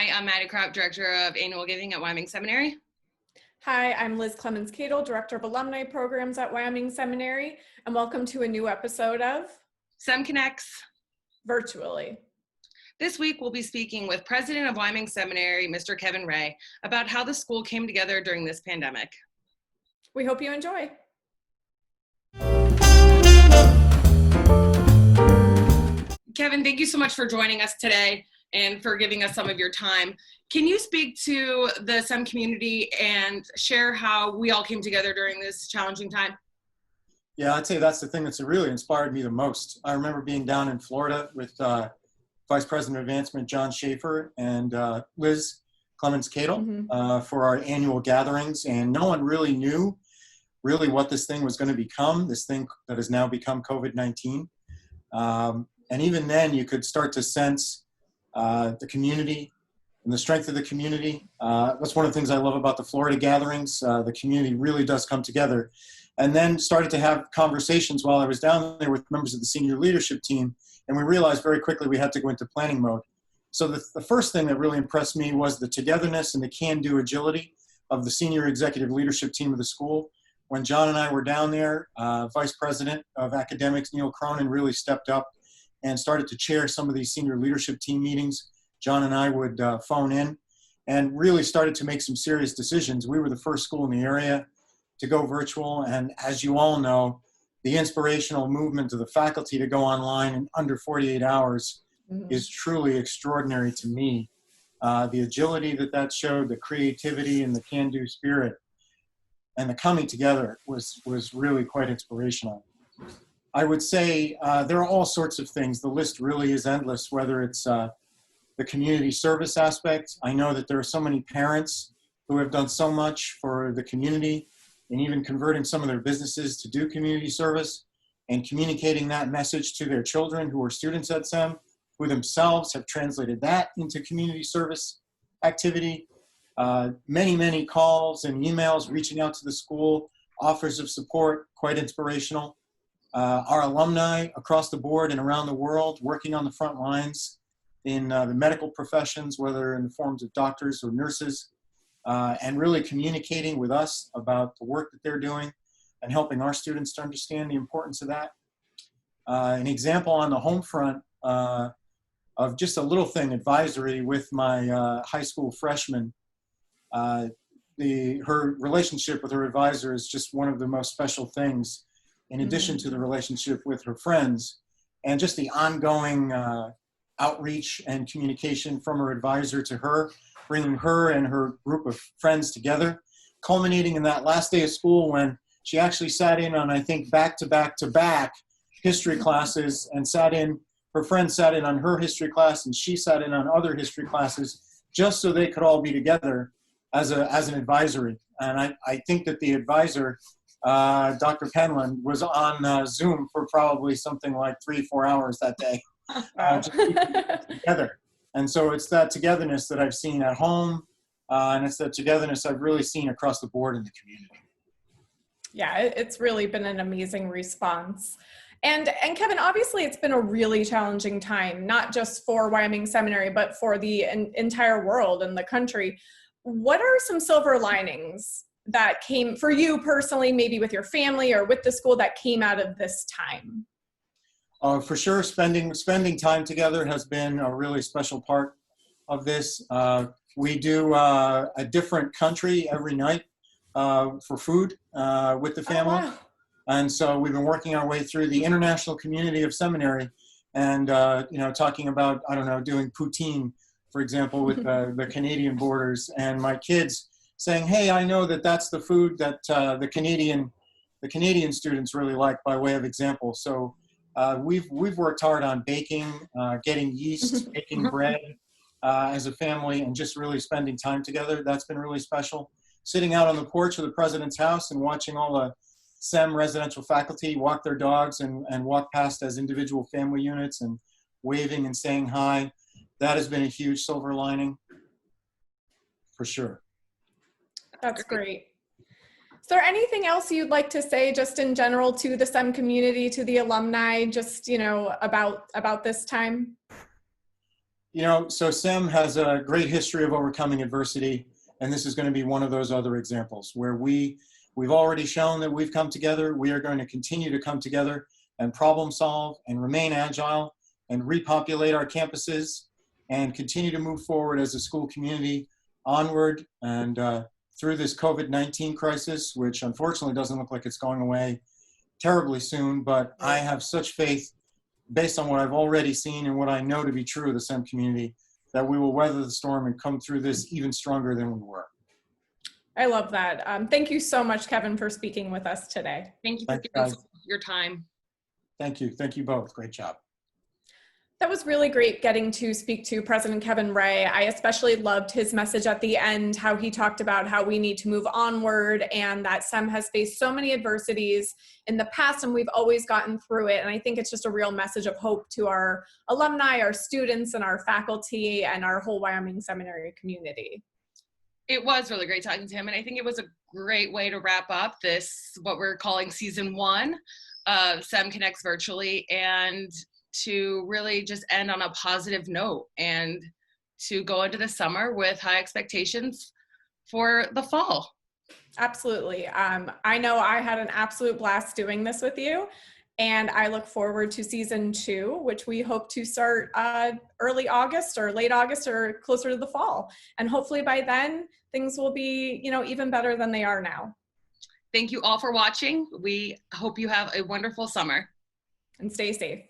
Hi, I'm Maddie Kraut, Director of Annual Giving at Wyoming Seminary. Hi, I'm Liz Clemens-Cadle, Director of Alumni Programs at Wyoming Seminary, and welcome to a new episode of Sem Connects Virtually. This week, we'll be speaking with President of Wyoming Seminary, Mr. Kevin Ray, about how the school came together during this pandemic. We hope you enjoy. Kevin, thank you so much for joining us today and for giving us some of your time. Can you speak to the Sem community and share how we all came together during this challenging time? Yeah, I'd say that's the thing that's really inspired me the most. I remember being down in Florida with Vice President of Advancement John Schaefer and Liz Clemens-Cadle for our annual gatherings, and no one really knew what this thing was going to become, this thing that has now become COVID-19. And even then, you could start to sense the community and the strength of the community. That's one of the things I love about the Florida gatherings. The community really does come together. And then started to have conversations while I was down there with members of the senior leadership team, and we realized very quickly we had to go into planning mode. So the first thing that really impressed me was the togetherness and the can-do agility of the senior executive leadership team of the school. When John and I were down there, Vice President of Academics Neil Cronin really stepped up and started to chair some of these senior leadership team meetings. John and I would phone in and really started to make some serious decisions. We were the first school in the area to go virtual, and as you all know, the inspirational movement of the faculty to go online in under 48 hours is truly extraordinary to me. The agility that showed, the creativity and the can-do spirit, and the coming together was really quite inspirational. I would say there are all sorts of things. The list really is endless, whether it's the community service aspect. I know that there are so many parents who have done so much for the community and even converting some of their businesses to do community service and communicating that message to their children who are students at SEM, who themselves have translated that into community service activity. Many calls and emails reaching out to the school, offers of support, quite inspirational. Our alumni across the board and around the world working on the front lines in the medical professions, whether in the forms of doctors or nurses, and really communicating with us about the work that they're doing and helping our students to understand the importance of that. An example on the home front of just a little thing, advisory with my high school freshman. Her relationship with her advisor is just one of the most special things, in addition to the relationship with her friends, and just the ongoing outreach and communication from her advisor to her, bringing her and her group of friends together, culminating in that last day of school when she actually sat in on, I think, back-to-back history classes, and her friend sat in on her history class, and she sat in on other history classes, just so they could all be together as an advisory. And I think that the advisor, Dr. Penland, was on Zoom for probably something like 3-4 hours that day, just together. And so it's that togetherness that I've seen at home, and it's that togetherness I've really seen across the board in the community. Yeah, it's really been an amazing response. And Kevin, obviously it's been a really challenging time, not just for Wyoming Seminary, but for the entire world and the country. What are some silver linings that came for you personally, maybe with your family or with the school, that came out of this time? For sure, spending time together has been a really special part of this. We do a different country every night for food with the family. Oh, wow. And so we've been working our way through the international community of seminary and, talking about, doing poutine, for example, with the Canadian borders, and my kids saying, hey, I know that's the food that the Canadian students really like, by way of example. So we've worked hard on baking, getting yeast, baking bread as a family, and just really spending time together. That's been really special. Sitting out on the porch of the president's house and watching all the SEM residential faculty walk their dogs and walk past as individual family units and waving and saying hi. That has been a huge silver lining, for sure. That's great. Is there anything else you'd like to say just in general to the SEM community, to the alumni, just, about this time? So SEM has a great history of overcoming adversity, and this is going to be one of those other examples where we've already shown that we've come together. We are going to continue to come together and problem solve and remain agile and repopulate our campuses and continue to move forward as a school community onward and through this COVID-19 crisis, which unfortunately doesn't look like it's going away terribly soon, but I have such faith based on what I've already seen and what I know to be true of the SEM community, that we will weather the storm and come through this even stronger than we were. I love that. Thank you so much, Kevin, for speaking with us today. Thank you for giving us your time. Thank you. Thank you both. Great job. That was really great getting to speak to President Kevin Ray. I especially loved his message at the end, how he talked about how we need to move onward and that SEM has faced so many adversities in the past and we've always gotten through it. And I think it's just a real message of hope to our alumni, our students, and our faculty, and our whole Wyoming seminary community. It was really great talking to him, and I think it was a great way to wrap up this, what we're calling season 1 of Sem Connects Virtually, and to really just end on a positive note and to go into the summer with high expectations for the fall. Absolutely. I know I had an absolute blast doing this with you, and I look forward to season 2, which we hope to start early August or late August or closer to the fall. And hopefully by then things will be, even better than they are now. Thank you all for watching. We hope you have a wonderful summer. And stay safe.